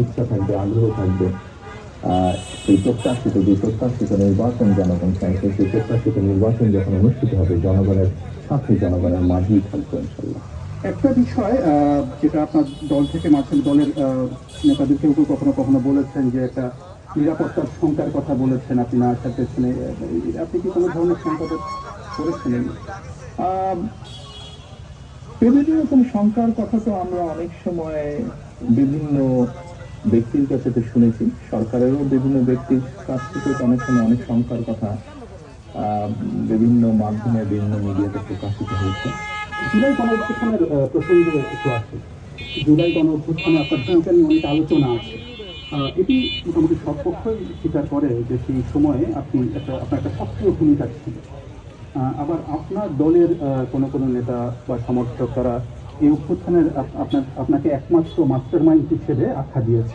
ইচ্ছা থাকবে, আগ্রহ থাকবে। সেই প্রত্যাশিত নির্বাচন জনগণ চাইছে, সেই প্রত্যাশিত নির্বাচন যখন অনুষ্ঠিত হবে জনগণের সাথে, জনগণের মাঝেই থাকবে ইনশাল্লাহ। একটা বিষয় যেটা আপনার দল থেকে মাঝখানে দলের নেতাদের কেউ কেউ কখনো কখনো বলেছেন যে একটা নিরাপত্তার শঙ্কার কথা বলেছেন আপনি না আসার পেছনে, আপনি কি কোনো ধরনের শঙ্কা করেছিলেন? এরকম শঙ্কার কথা তো আমরা অনেক সময় বিভিন্ন ব্যক্তির কাছে তো শুনেছি, সরকারেরও বিভিন্ন ব্যক্তির কাছ থেকে অনেক সময় অনেক শঙ্কার কথা বিভিন্ন মাধ্যমে, বিভিন্ন মিডিয়াতে প্রকাশিত হয়েছে। জুলাই গণঅভ্যুত্থানের প্রসঙ্গে একটু আসে। জুলাই গণঅভ্যুত্থানে আপনার ভূমিকা নিয়ে অনেক আলোচনা আছে। এটি মোটামুটি সব পক্ষই স্বীকার করে যে সেই সময়ে আপনার একটা সক্রিয় ভূমিকা ছিল। আবার আপনার দলের কোনো কোনো নেতা বা সমর্থক তারা এই অভ্যুত্থানের আপনাকে একমাত্র মাস্টার মাইন্ড হিসেবে আখ্যা দিয়েছে।